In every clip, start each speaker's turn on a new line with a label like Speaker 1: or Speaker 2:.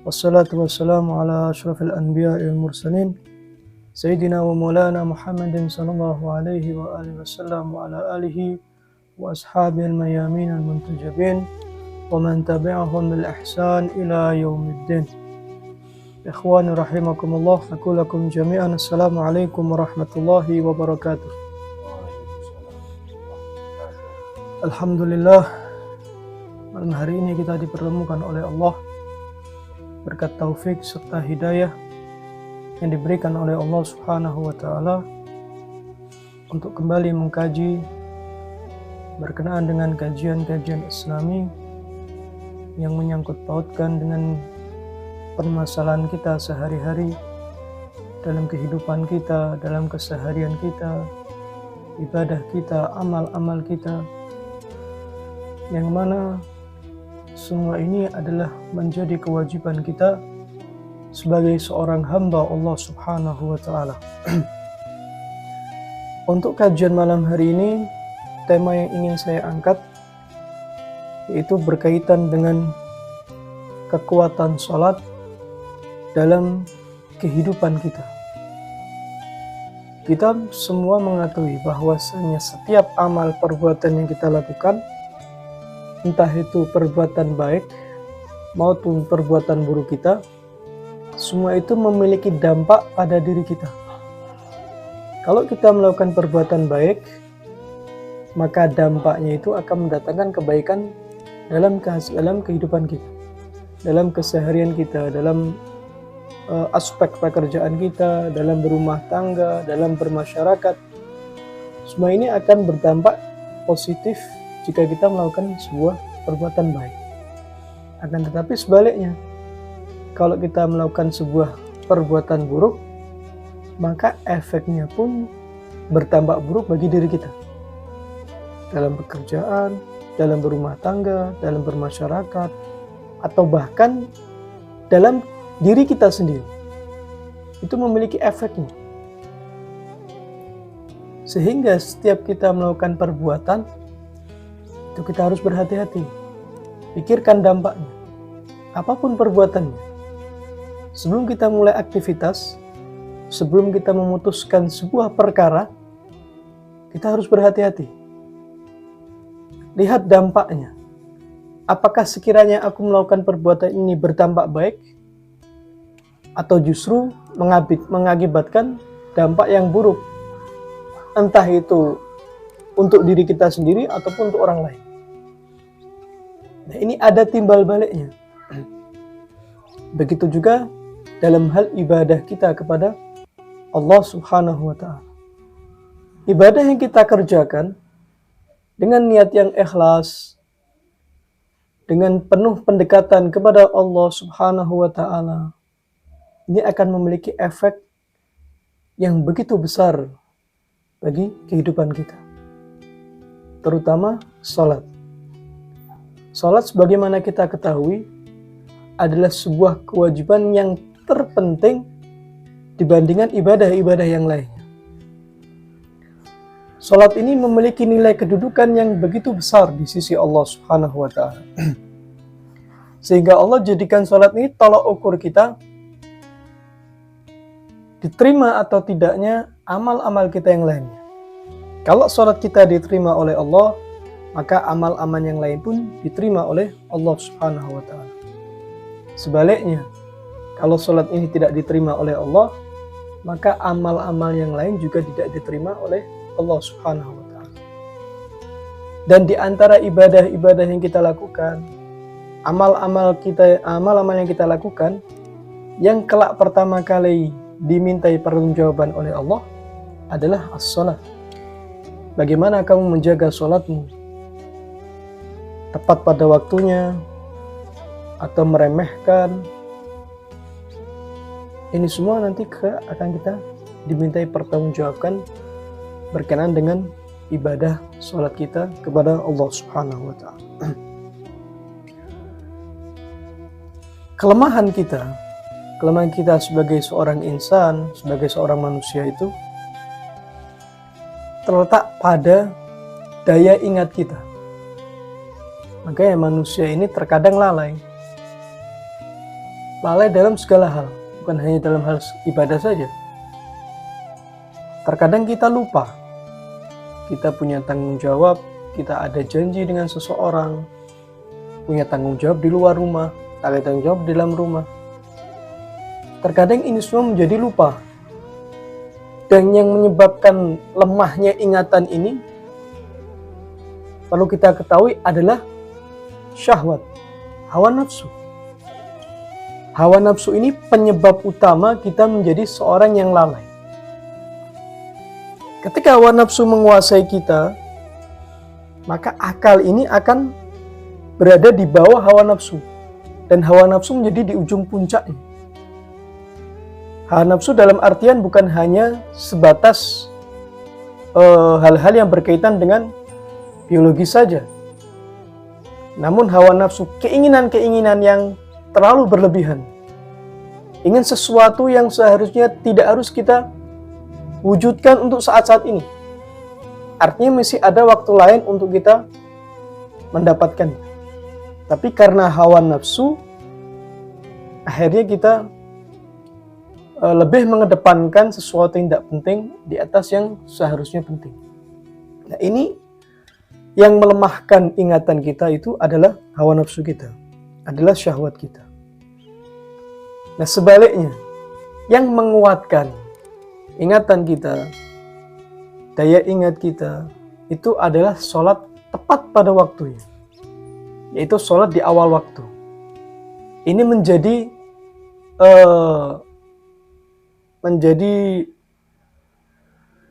Speaker 1: Wassalatu wassalamu ala ashrafil anbiya'i wal mursalin Sayyidina wa maulana Muhammadin sallallahu alaihi wa alihi wasallam wa ala alihi wa ashabil mayamin al-muntajabin wa man tabi'ahum bil ihsan ila yaumiddin. Ikhwani rahimakumullah, aku lakum jami'an assalamualaikum warahmatullahi wabarakatuh. Alhamdulillah, malam hari ini kita dipertemukan oleh Allah berkat taufik serta hidayah yang diberikan oleh Allah Subhanahu wa Ta'ala untuk kembali mengkaji berkenaan dengan kajian-kajian Islami yang menyangkut pautkan dengan permasalahan kita sehari-hari dalam kehidupan kita, dalam keseharian kita, ibadah kita, amal-amal kita, yang mana semua ini adalah menjadi kewajiban kita sebagai seorang hamba Allah Subhanahu wa Ta'ala. Untuk kajian malam hari ini, tema yang ingin saya angkat yaitu berkaitan dengan kekuatan sholat dalam kehidupan kita. Kita semua mengetahui bahwasanya setiap amal perbuatan yang kita lakukan, entah itu perbuatan baik maupun perbuatan buruk kita, semua itu memiliki dampak pada diri kita. Kalau kita melakukan perbuatan baik, maka dampaknya itu akan mendatangkan kebaikan dalam kehidupan kita, dalam keseharian kita, dalam aspek pekerjaan kita, dalam berumah tangga, dalam bermasyarakat. Semua ini akan berdampak positif jika kita melakukan sebuah perbuatan baik. Akan tetapi sebaliknya, kalau kita melakukan sebuah perbuatan buruk, maka efeknya pun berdampak buruk bagi diri kita. Dalam pekerjaan, dalam berumah tangga, dalam bermasyarakat, atau bahkan dalam diri kita sendiri. Itu memiliki efeknya. Sehingga setiap kita melakukan perbuatan, itu kita harus berhati-hati. Pikirkan dampaknya. Apapun perbuatannya. Sebelum kita mulai aktivitas, sebelum kita memutuskan sebuah perkara, kita harus berhati-hati. Lihat dampaknya. Apakah sekiranya aku melakukan perbuatan ini berdampak baik, atau justru mengakibatkan dampak yang buruk. Entah itu untuk diri kita sendiri ataupun untuk orang lain. Nah, ini ada timbal baliknya. Begitu juga dalam hal ibadah kita kepada Allah Subhanahu wa Ta'ala. Ibadah yang kita kerjakan dengan niat yang ikhlas, dengan penuh pendekatan kepada Allah Subhanahu wa Ta'ala, ini akan memiliki efek yang begitu besar bagi kehidupan kita. Terutama salat. Salat sebagaimana kita ketahui adalah sebuah kewajiban yang terpenting dibandingkan ibadah-ibadah yang lainnya. Salat ini memiliki nilai kedudukan yang begitu besar di sisi Allah Subhanahu wa Ta'ala. Sehingga Allah jadikan salat ini tolak ukur kita diterima atau tidaknya amal-amal kita yang lainnya. Kalau salat kita diterima oleh Allah, maka amal-amal yang lain pun diterima oleh Allah Subhanahu wa Ta'ala. Sebaliknya, kalau salat ini tidak diterima oleh Allah, maka amal-amal yang lain juga tidak diterima oleh Allah Subhanahu wa Ta'ala. Dan di antara ibadah-ibadah yang kita lakukan, amal-amal yang kita lakukan, yang kelak pertama kali dimintai pertanggungjawaban oleh Allah adalah as-salat. Bagaimana kamu menjaga salatmu? Tepat pada waktunya atau meremehkan? Ini semua nanti akan kita dimintai pertanggungjawabkan berkenaan dengan ibadah salat kita kepada Allah Subhanahu wa Ta'ala. Kelemahan kita sebagai seorang insan, sebagai seorang manusia itu terletak pada daya ingat kita. Makanya manusia ini terkadang lalai. lalai dalam segala hal, bukan hanya dalam hal ibadah saja. Terkadang kita lupa, kita punya tanggung jawab, kita ada janji dengan seseorang, punya tanggung jawab di luar rumah, ada tanggung jawab di dalam rumah. Terkadang ini semua menjadi lupa. Dan yang menyebabkan lemahnya ingatan ini, perlu kita ketahui adalah syahwat, hawa nafsu. Hawa nafsu ini penyebab utama kita menjadi seorang yang lalai. Ketika hawa nafsu menguasai kita, maka akal ini akan berada di bawah hawa nafsu. Dan hawa nafsu menjadi di ujung puncaknya. Hawa nafsu dalam artian bukan hanya sebatas hal-hal yang berkaitan dengan biologi saja. Namun hawa nafsu, keinginan-keinginan yang terlalu berlebihan. Ingin sesuatu yang seharusnya tidak harus kita wujudkan untuk saat-saat ini. Artinya masih ada waktu lain untuk kita mendapatkan. Tapi karena hawa nafsu, akhirnya kita lebih mengedepankan sesuatu yang tidak penting di atas yang seharusnya penting. Nah, ini yang melemahkan ingatan kita itu adalah hawa nafsu kita, adalah syahwat kita. Nah, sebaliknya, yang menguatkan ingatan kita, daya ingat kita, itu adalah sholat tepat pada waktunya, yaitu sholat di awal waktu. Ini menjadi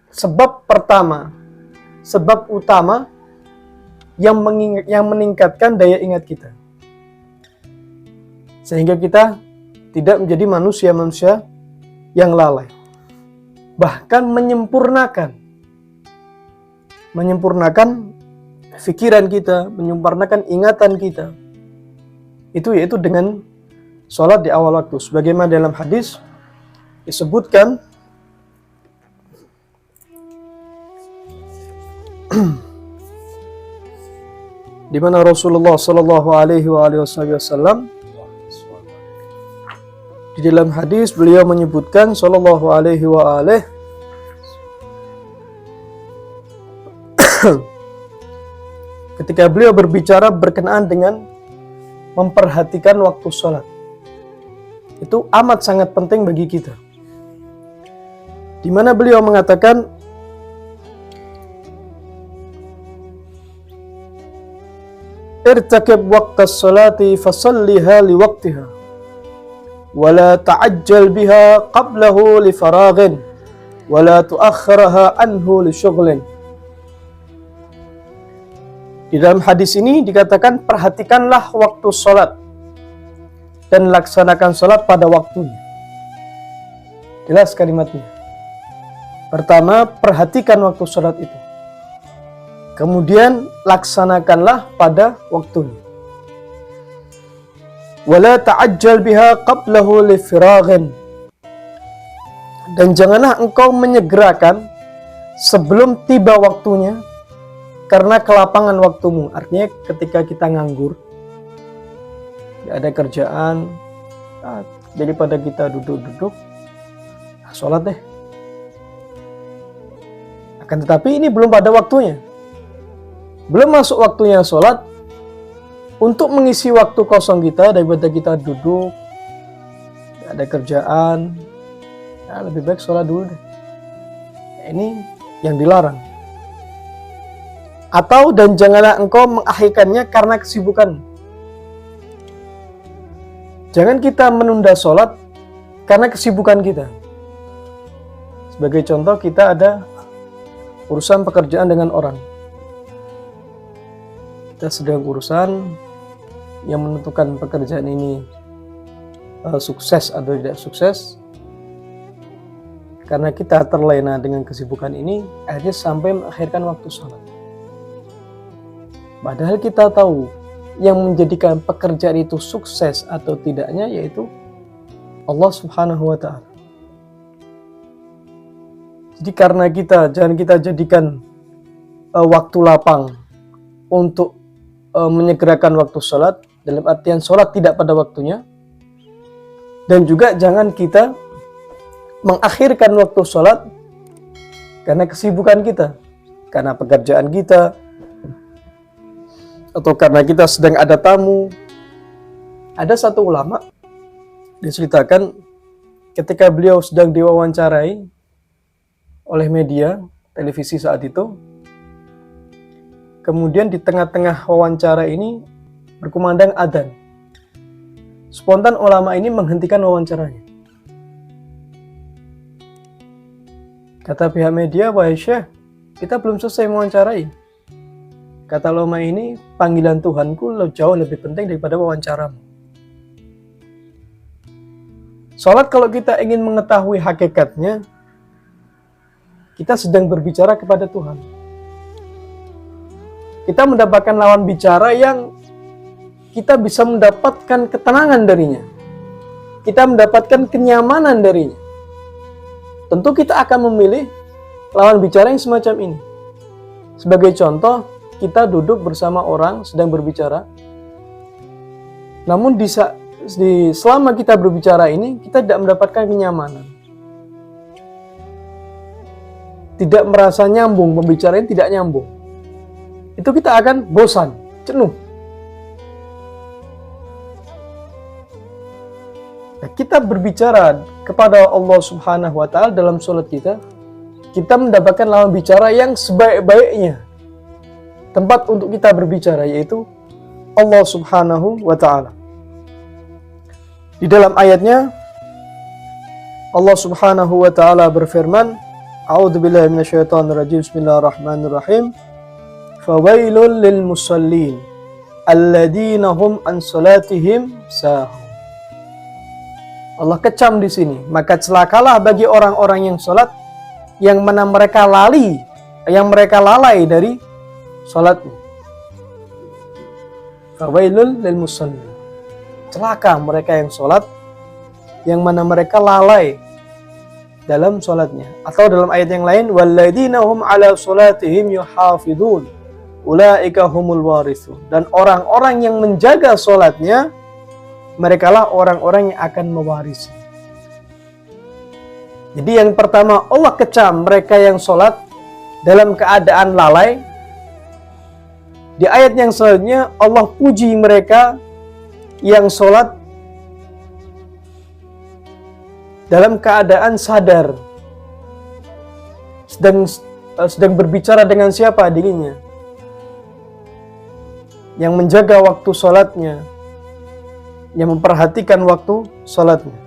Speaker 1: sebab pertama, sebab utama yang meningkatkan daya ingat kita, sehingga kita tidak menjadi manusia-manusia yang lalai. Bahkan menyempurnakan pikiran kita, menyempurnakan ingatan kita, itu yaitu dengan sholat di awal waktu. Sebagaimana dalam hadis disebutkan di mana Rasulullah Shallallahu Alaihi Wasallam di dalam hadis beliau menyebutkan Shallallahu Alaihi Wasallam ketika beliau berbicara berkenaan dengan memperhatikan waktu sholat, itu amat sangat penting bagi kita. Di mana beliau mengatakan, irtakib waqtas sholati fasalliha liwaqtiha wala ta'ajjal biha qablahu li faraghin wala tuakhiraha anhu li syughlin. Di dalam hadis ini dikatakan, perhatikanlah waktu sholat dan laksanakan sholat pada waktunya. Jelas kalimatnya. Pertama, perhatikan waktu sholat itu. Kemudian laksanakanlah pada waktunya. Wala ta'ajjal biha qablahu li firaghin. Dan janganlah engkau menyegerakan sebelum tiba waktunya karena kelapangan waktumu. Artinya ketika kita nganggur, tidak ada kerjaan, daripada kita duduk-duduk, sholat deh. Akan tetapi ini belum pada waktunya. Belum masuk waktunya sholat. Untuk mengisi waktu kosong kita daripada kita duduk, tidak ada kerjaan, ya lebih baik sholat dulu deh. Ini yang dilarang. Atau dan janganlah engkau mengakhirkannya karena kesibukan. Jangan kita menunda sholat karena kesibukan kita. Sebagai contoh, kita ada urusan pekerjaan dengan orang. Kita sedang urusan yang menentukan pekerjaan ini sukses atau tidak sukses. Karena kita terlena dengan kesibukan ini, akhirnya sampai mengakhirkan waktu sholat. Padahal kita tahu yang menjadikan pekerjaan itu sukses atau tidaknya yaitu Allah Subhanahu wa Ta'ala. Jadi karena jangan kita jadikan waktu lapang untuk menyegerakan waktu sholat, dalam artian sholat tidak pada waktunya, Dan juga jangan kita mengakhirkan waktu sholat karena kesibukan kita, karena pekerjaan kita, atau karena kita sedang ada tamu. Ada satu ulama diceritakan ketika beliau sedang diwawancarai oleh media televisi saat itu, kemudian di tengah-tengah wawancara ini berkumandang adzan. Spontan ulama ini menghentikan wawancaranya. Kata pihak media, "Wahai Syekh, kita belum selesai mewawancarai." Kata ulama ini, "Panggilan Tuhanku jauh lebih penting daripada wawancaramu." Salat kalau kita ingin mengetahui hakikatnya, kita sedang berbicara kepada Tuhan. Kita mendapatkan lawan bicara yang kita bisa mendapatkan ketenangan darinya. Kita mendapatkan kenyamanan darinya. Tentu kita akan memilih lawan bicara yang semacam ini. Sebagai contoh, kita duduk bersama orang sedang berbicara. Namun selama kita berbicara ini, kita tidak mendapatkan kenyamanan. Tidak merasa nyambung, pembicaraan tidak nyambung. Itu kita akan bosan, jenuh. Kita berbicara kepada Allah Subhanahu wa Ta'ala dalam sholat kita mendapatkan lawan bicara yang sebaik-baiknya. Tempat untuk kita berbicara yaitu Allah Subhanahu wa Ta'ala. Di dalam ayatnya Allah Subhanahu wa Ta'ala berfirman, A'udzubillahi minasyaitonirrajim, Bismillahirrahmanirrahim. Fawailul lil musallin alladzina hum an salatihim sahun. Allah kecam di sini, maka celakalah bagi orang-orang yang sholat yang mana mereka lalai dari sholatnya. Fawailul lil musallin. Celaka mereka yang sholat yang mana mereka lalai dalam sholatnya. Atau dalam ayat yang lain, walladzina hum ala sholatihim yuhafidun ulaika humul warithun. Dan orang-orang yang menjaga sholatnya, merekalah orang-orang yang akan mewarisi. Jadi yang pertama, Allah kecam mereka yang sholat dalam keadaan lalai. Di ayat yang selanjutnya, Allah puji mereka yang sholat dalam keadaan sadar, sedang berbicara dengan siapa dirinya, yang menjaga waktu sholatnya, yang memperhatikan waktu sholatnya.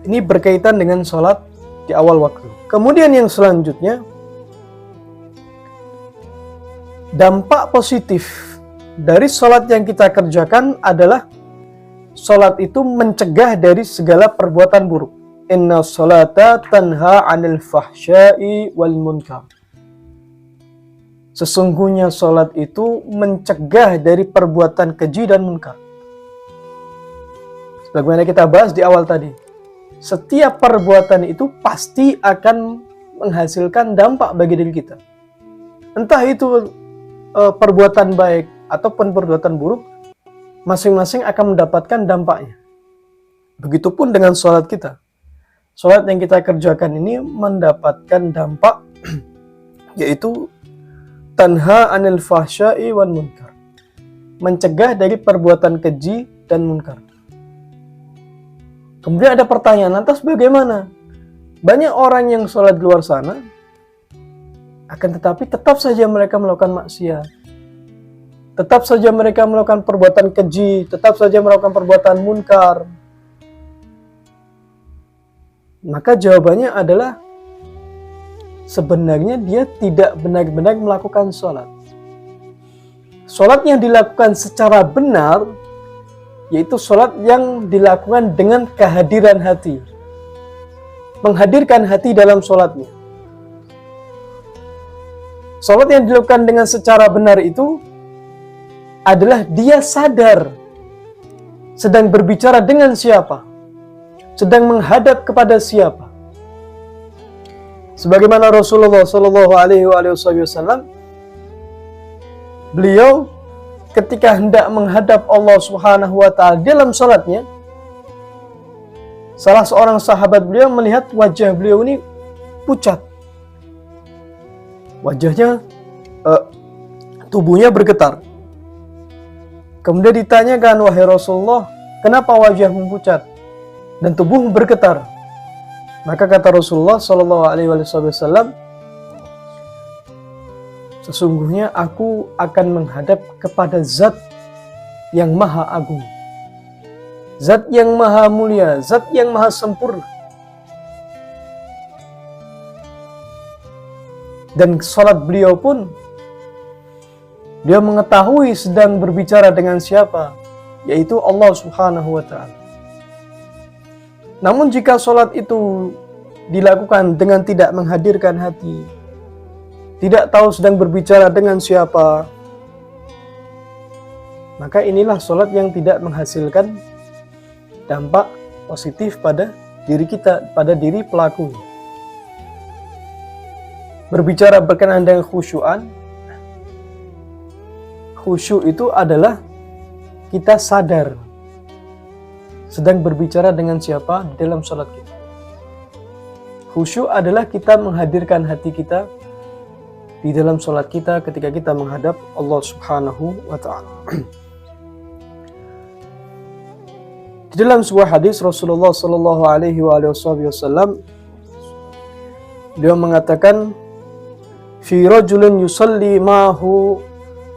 Speaker 1: Ini berkaitan dengan sholat di awal waktu. Kemudian yang selanjutnya, dampak positif dari sholat yang kita kerjakan adalah sholat itu mencegah dari segala perbuatan buruk. Inna sholata tanha 'anil fahsya'i wal munkar. Sesungguhnya sholat itu mencegah dari perbuatan keji dan munkar. Sebagaimana kita bahas di awal tadi, setiap perbuatan itu pasti akan menghasilkan dampak bagi diri kita. Entah itu perbuatan baik ataupun perbuatan buruk, masing-masing akan mendapatkan dampaknya. Begitupun dengan sholat kita. Sholat yang kita kerjakan ini mendapatkan dampak, yaitu tanha 'anil fahsya'i wal munkar. Mencegah dari perbuatan keji dan munkar. Kemudian ada pertanyaan, lantas bagaimana? Banyak orang yang sholat di luar sana, akan tetapi tetap saja mereka melakukan maksiat. Tetap saja mereka melakukan perbuatan keji, tetap saja melakukan perbuatan munkar. Maka jawabannya adalah sebenarnya dia tidak benar-benar melakukan sholat. Sholat yang dilakukan secara benar, yaitu sholat yang dilakukan dengan kehadiran hati. Menghadirkan hati dalam sholatnya. Sholat yang dilakukan dengan secara benar itu adalah dia sadar sedang berbicara dengan siapa, sedang menghadap kepada siapa. Sebagaimana Rasulullah Shallallahu Alaihi Wasallam, beliau ketika hendak menghadap Allah Subhanahu wa ta'ala dalam salatnya, salah seorang sahabat beliau melihat wajah beliau ini pucat. Wajahnya, tubuhnya bergetar. Kemudian ditanyakan, wahai Rasulullah, kenapa wajahmu pucat dan tubuhmu bergetar? Maka kata Rasulullah Shallallahu Alaihi Wasallam, sesungguhnya aku akan menghadap kepada Zat yang Maha Agung, Zat yang Maha Mulia, Zat yang Maha Sempurna. Dan salat beliau pun, dia mengetahui sedang berbicara dengan siapa, yaitu Allah Subhanahu wa ta'ala. Namun jika salat itu dilakukan dengan tidak menghadirkan hati, tidak tahu sedang berbicara dengan siapa, maka inilah salat yang tidak menghasilkan dampak positif pada diri kita, pada diri pelakunya. Berbicara berkenaan dengan khusyuan, khusyuk itu adalah kita sadar sedang berbicara dengan siapa di dalam salat kita. Khusyuk adalah kita menghadirkan hati kita di dalam salat kita ketika kita menghadap Allah Subhanahu wa ta'ala. Di dalam sebuah hadis Rasulullah Sallallahu Alaihi Wasallam, dia mengatakan, fi rajulin yusalli ma'hu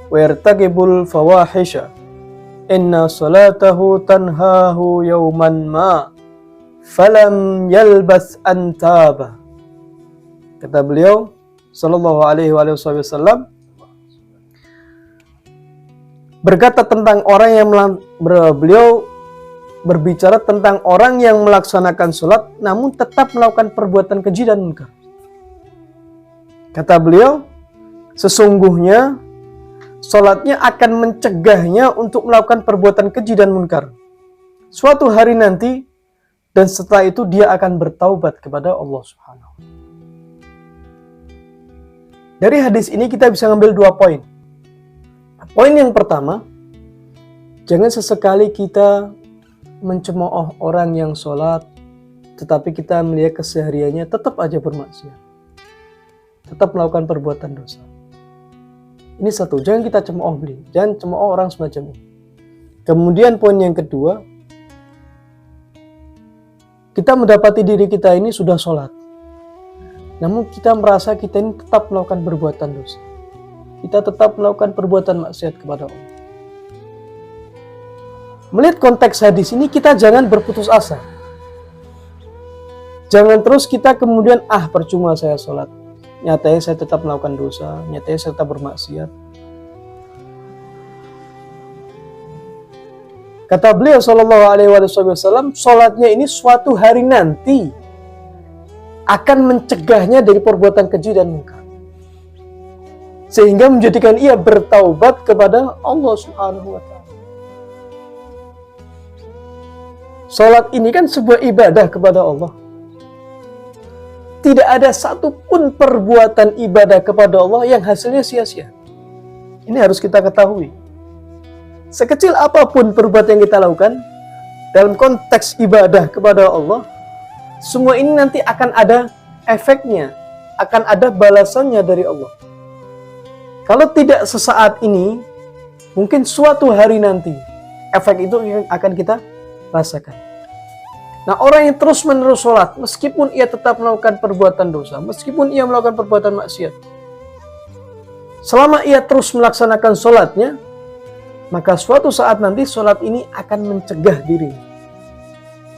Speaker 1: wa yartaqibul fawahisha, inna salatahu tanhahu yawman ma falam yalbas antaba. Kata beliau Sallallahu Alaihi Wasallam, berkata tentang orang yang beliau berbicara tentang orang yang melaksanakan salat namun tetap melakukan perbuatan keji dan munkar. Kata beliau, sesungguhnya salatnya akan mencegahnya untuk melakukan perbuatan keji dan munkar suatu hari nanti, dan setelah itu dia akan bertaubat kepada Allah Subhanahu. Dari hadis ini kita bisa ngambil 2 poin. Poin yang pertama, jangan sesekali kita mencemooh orang yang sholat, tetapi kita melihat kesehariannya tetap aja bermaksiat, tetap melakukan perbuatan dosa. Ini satu, jangan kita cemooh beliau, jangan cemooh orang semacam ini. Kemudian poin yang kedua, kita mendapati diri kita ini sudah sholat, namun kita merasa kita ini tetap melakukan perbuatan dosa, kita tetap melakukan perbuatan maksiat kepada Allah. Melihat konteks hadis ini, kita jangan berputus asa. Jangan terus kita kemudian, percuma saya sholat, nyatanya saya tetap melakukan dosa, nyatanya saya tetap bermaksiat. Kata beliau Shallallahu Alaihi Wasallam, sholatnya ini suatu hari nanti akan mencegahnya dari perbuatan keji dan munkar, sehingga menjadikan ia bertaubat kepada Allah Subhanahu wa ta'ala. Sholat ini kan sebuah ibadah kepada Allah. Tidak ada satupun perbuatan ibadah kepada Allah yang hasilnya sia-sia. Ini harus kita ketahui. Sekecil apapun perbuatan yang kita lakukan dalam konteks ibadah kepada Allah, semua ini nanti akan ada efeknya, akan ada balasannya dari Allah. Kalau tidak sesaat ini, mungkin suatu hari nanti efek itu yang akan kita rasakan. Nah, orang yang terus-menerus sholat, meskipun ia tetap melakukan perbuatan dosa, meskipun ia melakukan perbuatan maksiat, selama ia terus melaksanakan sholatnya, maka suatu saat nanti sholat ini akan mencegah diri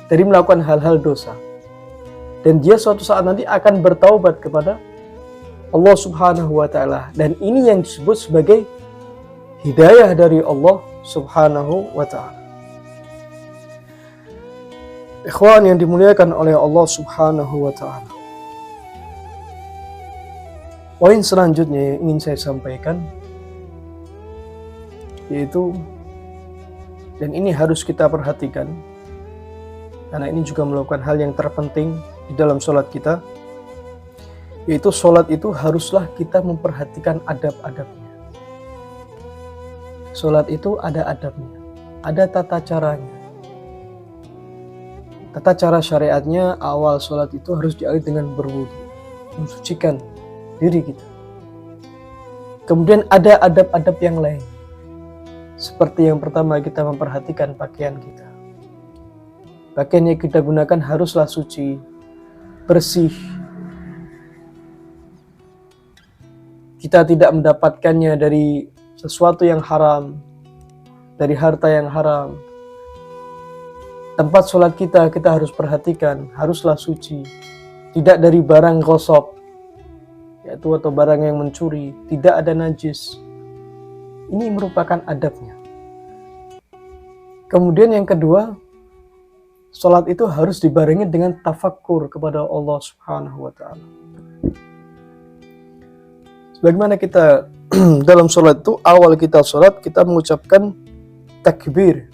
Speaker 1: dari melakukan hal-hal dosa. Dan dia suatu saat nanti akan bertaubat kepada Allah Subhanahu wa ta'ala. Dan ini yang disebut sebagai hidayah dari Allah Subhanahu wa ta'ala. Ikhwan yang dimuliakan oleh Allah Subhanahu wa ta'ala, poin selanjutnya yang ingin saya sampaikan, yaitu, dan ini harus kita perhatikan, karena ini juga merupakan hal yang terpenting di dalam sholat kita, yaitu sholat itu haruslah kita memperhatikan adab-adabnya. Sholat itu ada adabnya, ada tata caranya. Tata cara syariatnya, awal sholat itu harus diawali dengan berwudu, mensucikan diri kita. Kemudian ada adab-adab yang lain. Seperti yang pertama, kita memperhatikan pakaian kita. Pakaian yang kita gunakan haruslah suci, bersih. Kita tidak mendapatkannya dari sesuatu yang haram, dari harta yang haram. Tempat sholat kita harus perhatikan, haruslah suci. Tidak dari barang gosok, yaitu atau barang yang mencuri, tidak ada najis. Ini merupakan adabnya. Kemudian yang kedua, sholat itu harus dibarengi dengan tafakkur kepada Allah Subhanahu wa Ta'ala. Bagaimana kita dalam sholat itu, awal kita sholat, kita mengucapkan takbir.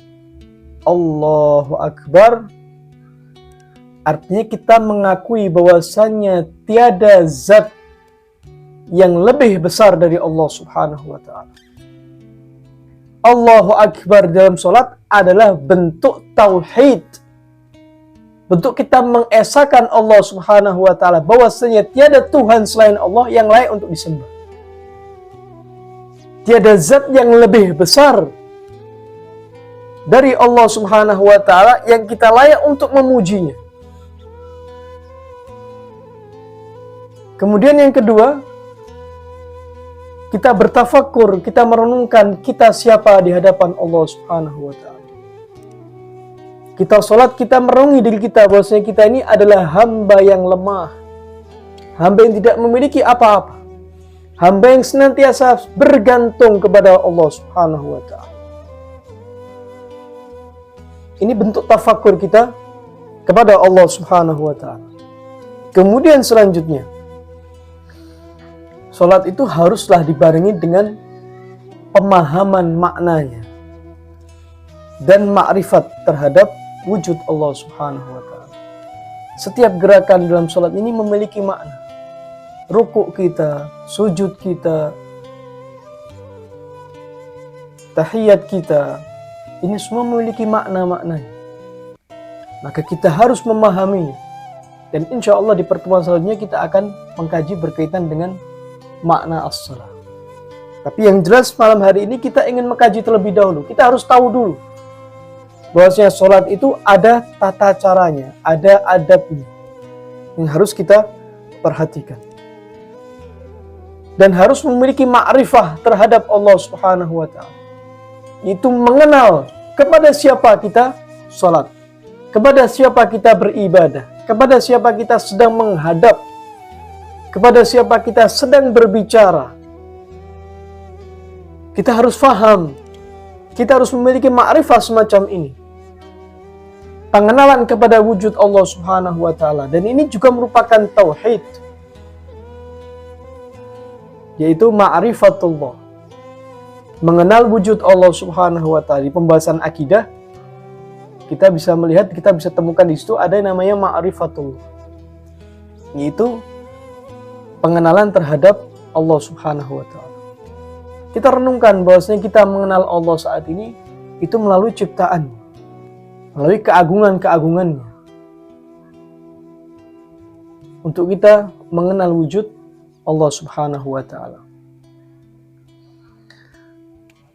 Speaker 1: Allahu Akbar. Artinya kita mengakui bahwasannya tiada zat yang lebih besar dari Allah Subhanahu wa Ta'ala. Allahu Akbar dalam sholat adalah bentuk tauhid. Bentuk kita mengesahkan Allah Subhanahu wa Ta'ala, bahwasanya tiada Tuhan selain Allah yang layak untuk disembah. Tiada zat yang lebih besar dari Allah Subhanahu wa Ta'ala yang kita layak untuk memujinya. Kemudian yang kedua, kita bertafakur, kita merenungkan kita siapa di hadapan Allah Subhanahu wa Ta'ala. Kita sholat, kita merenungi diri kita bahwasanya kita ini adalah hamba yang lemah, hamba yang tidak memiliki apa-apa, hamba yang senantiasa bergantung kepada Allah Subhanahu wa Ta'ala. Ini bentuk tafakur kita kepada Allah Subhanahu wa Ta'ala. Kemudian selanjutnya, sholat itu haruslah dibarengi dengan pemahaman maknanya dan makrifat terhadap wujud Allah Subhanahu wa Ta'ala. Setiap gerakan dalam sholat ini memiliki makna. Rukuk kita, sujud kita, tahiyat kita, ini semua memiliki makna-maknanya. Maka kita harus memahaminya. Dan insya Allah di pertemuan selanjutnya kita akan mengkaji berkaitan dengan makna as-salah. Tapi yang jelas malam hari ini kita ingin mengkaji terlebih dahulu. Kita harus tahu dulu bahwasanya sholat itu ada tata caranya, ada adabnya yang harus kita perhatikan. Dan harus memiliki ma'rifah terhadap Allah Subhanahu wa Ta'ala. Itu mengenal kepada siapa kita sholat, kepada siapa kita beribadah, kepada siapa kita sedang menghadap, kepada siapa kita sedang berbicara. Kita harus faham, kita harus memiliki ma'rifah semacam ini. Pengenalan kepada wujud Allah Subhanahu wa Ta'ala. Dan ini juga merupakan tauhid, yaitu ma'rifatullah, mengenal wujud Allah Subhanahu wa Ta'ala. Di pembahasan akidah kita bisa melihat, kita bisa temukan di situ ada yang namanya ma'rifatullah, yaitu pengenalan terhadap Allah Subhanahu wa Ta'ala. Kita renungkan bahwasanya kita mengenal Allah saat ini itu melalui ciptaan, melalui keagungan-keagungannya. Untuk kita mengenal wujud Allah Subhanahu wa Ta'ala.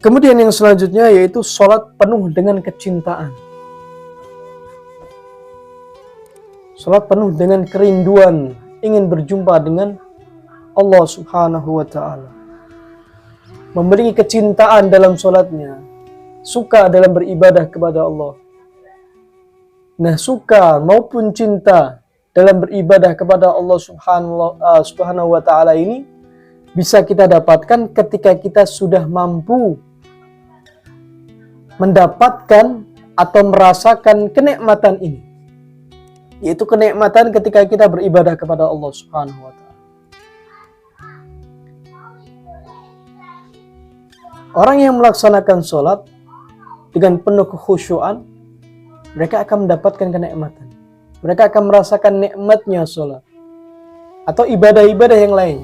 Speaker 1: Kemudian yang selanjutnya yaitu sholat penuh dengan kecintaan. Sholat penuh dengan kerinduan, ingin berjumpa dengan Allah Subhanahu wa Ta'ala. Memiliki kecintaan dalam sholatnya, suka dalam beribadah kepada Allah. Nah, suka maupun cinta dalam beribadah kepada Allah Subhanahu wa Ta'ala ini bisa kita dapatkan ketika kita sudah mampu mendapatkan atau merasakan kenikmatan ini, yaitu kenikmatan ketika kita beribadah kepada Allah Subhanahu wa Ta'ala. Orang yang melaksanakan sholat dengan penuh kekhusyuan, mereka akan mendapatkan kenikmatan. Mereka akan merasakan nikmatnya sholat atau ibadah-ibadah yang lain.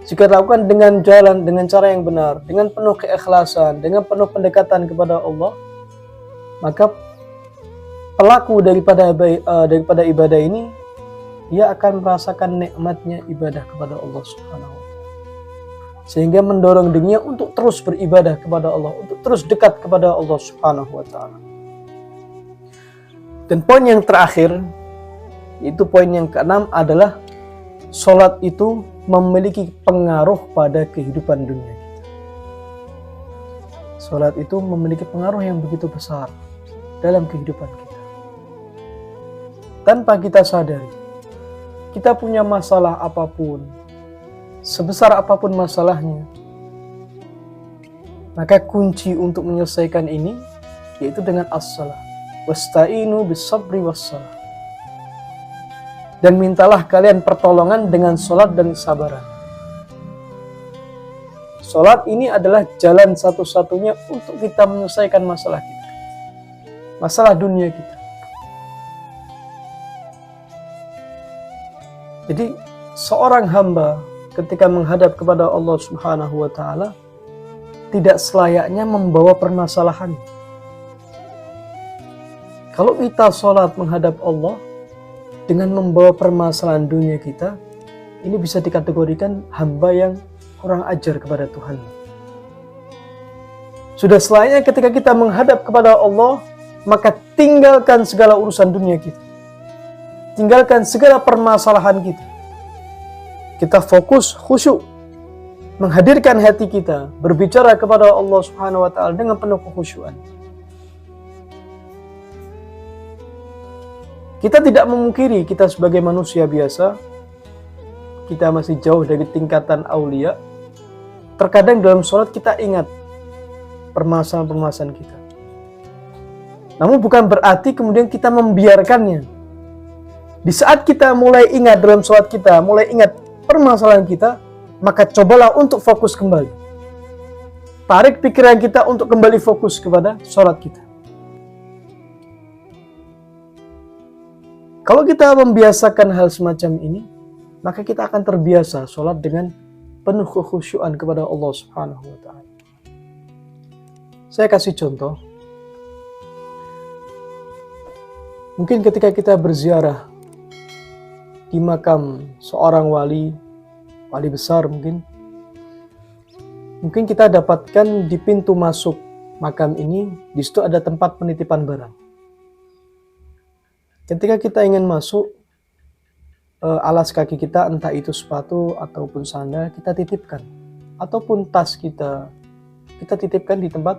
Speaker 1: jika dilakukan dengan jalan, dengan cara yang benar, dengan penuh keikhlasan, dengan penuh pendekatan kepada Allah, maka pelaku daripada ibadah ini, dia akan merasakan nikmatnya ibadah kepada Allah Subhanahu wa Ta'ala. Sehingga mendorong dirinya untuk terus beribadah kepada Allah, untuk terus dekat kepada Allah Subhanahu wa Ta'ala. Dan poin yang terakhir, yaitu poin yang keenam adalah sholat itu memiliki pengaruh pada kehidupan dunia kita. Sholat itu memiliki pengaruh yang begitu besar dalam kehidupan kita. Tanpa kita sadari, kita punya masalah apapun, sebesar apapun masalahnya, maka kunci untuk menyelesaikan ini yaitu dengan as-salah. Wasta'inu bis-sabri was-salah. Dan mintalah kalian pertolongan dengan sholat dan kesabaran. Sholat ini adalah jalan satu-satunya untuk kita menyelesaikan masalah kita, masalah dunia kita. Jadi seorang hamba ketika menghadap kepada Allah Subhanahu wa Ta'ala tidak selayaknya membawa permasalahan. Kalau kita sholat menghadap Allah dengan membawa permasalahan dunia kita, ini bisa dikategorikan hamba yang kurang ajar kepada Tuhan. Sudah selayaknya ketika kita menghadap kepada Allah, maka tinggalkan segala urusan dunia kita. Tinggalkan segala permasalahan kita. Kita fokus, khusyuk, menghadirkan hati kita, berbicara kepada Allah Subhanahu wa Ta'ala dengan penuh kekhusyuan. Kita tidak memungkiri kita sebagai manusia biasa, kita masih jauh dari tingkatan aulia. Terkadang dalam sholat kita ingat permasalahan-permasalahan kita. Namun bukan berarti kemudian kita membiarkannya. Di saat kita mulai ingat dalam sholat kita, mulai ingat permasalahan kita, maka cobalah untuk fokus kembali. Tarik pikiran kita untuk kembali fokus kepada sholat kita. Kalau kita membiasakan hal semacam ini, maka kita akan terbiasa sholat dengan penuh kekhusyuan kepada Allah Subhanahu wa Ta'ala. Saya kasih contoh. Mungkin ketika kita berziarah di makam seorang wali besar mungkin kita dapatkan di pintu masuk makam ini, di situ ada tempat penitipan barang. Ketika kita ingin masuk, alas kaki kita, entah itu sepatu ataupun sandal, kita titipkan. Ataupun tas kita titipkan di tempat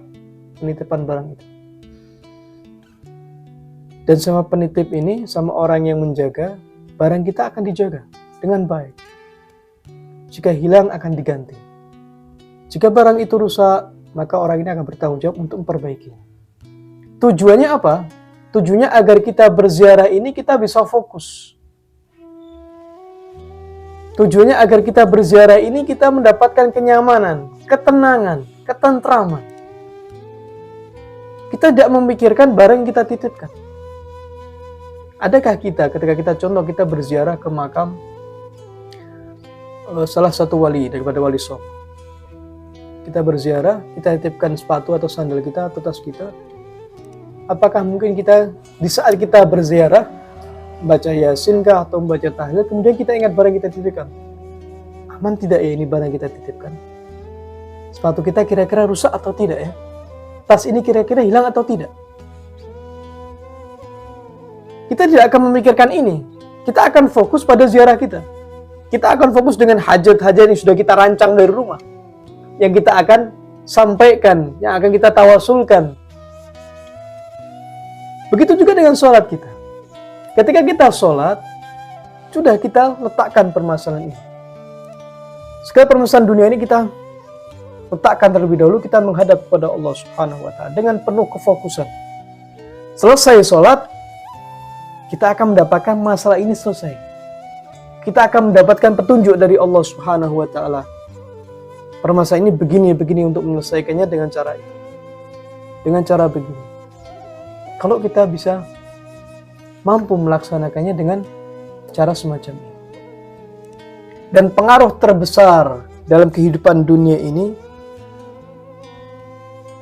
Speaker 1: penitipan barang itu. Dan sama penitip ini, sama orang yang menjaga, barang kita akan dijaga dengan baik. Jika hilang akan diganti. Jika barang itu rusak, maka orang ini akan bertanggung jawab untuk memperbaiki. Tujuannya apa? Tujuannya agar kita berziarah ini kita bisa fokus. Tujuannya agar kita berziarah ini kita mendapatkan kenyamanan, ketenangan, ketentraman. Kita tidak memikirkan barang yang kita titipkan. Adakah kita ketika kita berziarah ke makam salah satu wali daripada wali Songo. Kita berziarah, kita titipkan sepatu atau sandal kita atau tas kita. Apakah mungkin kita di saat kita berziarah baca Yasin kah atau membaca tahlil, kemudian kita ingat barang kita titipkan? Aman tidak ya ini barang kita titipkan? Sepatu kita kira-kira rusak atau tidak ya? Tas ini kira-kira hilang atau tidak? Kita tidak akan memikirkan ini. Kita akan fokus pada ziarah kita. Kita akan fokus dengan hajat-hajat yang sudah kita rancang dari rumah. Yang kita akan sampaikan, yang akan kita tawasulkan. Begitu juga dengan sholat kita. Ketika kita sholat, sudah kita letakkan permasalahan ini. Segala permasalahan dunia ini kita letakkan terlebih dahulu, kita menghadap kepada Allah Subhanahu wa Ta'ala dengan penuh kefokusan. Selesai sholat, kita akan mendapatkan masalah ini selesai. Kita akan mendapatkan petunjuk dari Allah Subhanahu wa Ta'ala. Permasalahan ini begini untuk menyelesaikannya dengan cara ini. Dengan cara begini. Kalau kita bisa mampu melaksanakannya dengan cara semacam ini. Dan pengaruh terbesar dalam kehidupan dunia ini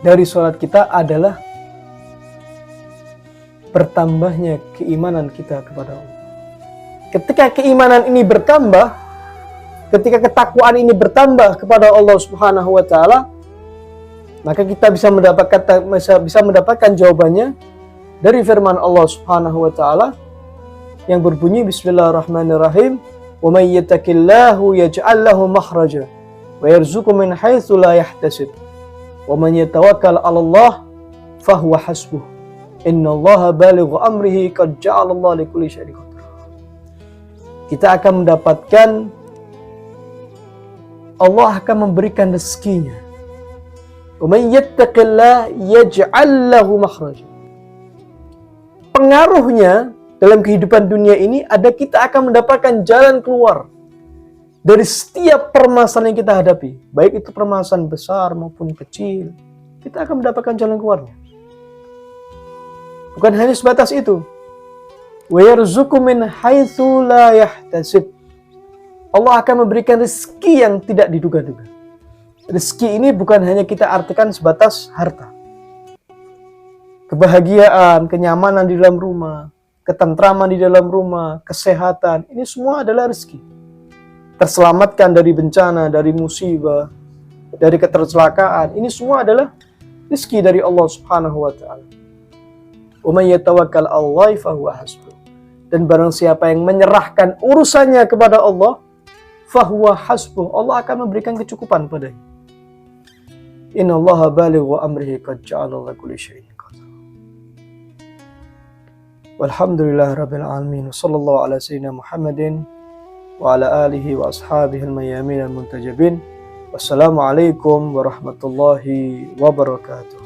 Speaker 1: dari sholat kita adalah bertambahnya keimanan kita kepada Allah. Ketika keimanan ini bertambah, ketika ketakwaan ini bertambah kepada Allah Subhanahu wa taala, maka kita bisa mendapatkan jawabannya dari firman Allah Subhanahu wa taala yang berbunyi bismillahirrahmanirrahim, wa may yattaqillahu yaj'al lahu makhraja wa yarzuqhu min haitsu la yahtasib wa man yatawakkal 'ala Allah fahuwa hasbuh innallaha balighu amrihi qad ja'alallahu likulli syai'in qadir. Kita akan mendapatkan, Allah akan memberikan rezekinya. Wa may yattaqillah yaj'al lahu makhraja. Pengaruhnya dalam kehidupan dunia ini ada kita akan mendapatkan jalan keluar dari setiap permasalahan yang kita hadapi, baik itu permasalahan besar maupun kecil. Kita akan mendapatkan jalan keluarnya. Bukan hanya sebatas itu. Wa yarzuqhu min haitsu la yahtasib. Allah akan memberikan rezeki yang tidak diduga-duga. Rezeki ini bukan hanya kita artikan sebatas harta. Kebahagiaan, kenyamanan di dalam rumah, ketentraman di dalam rumah, kesehatan, ini semua adalah rezeki. Terselamatkan dari bencana, dari musibah, dari ketercelakaan, ini semua adalah rezeki dari Allah Subhanahu wa taala. Wa may yatawakkal 'ala Allah fahuwa hasbuh. Dan barang siapa yang menyerahkan urusannya kepada Allah, fahuwa hasbuh, Allah akan memberikan kecukupan padanya. Innallaha balighu amrihi qad ja'ala likulli syai'in qadir. Walhamdulillah rabbil alamin. Sallallahu ala sayyidina Muhammadin wa ala alihi wa ashabihi al-mayyamin al-muntajabin. Wassalamualaikum warahmatullahi wabarakatuh.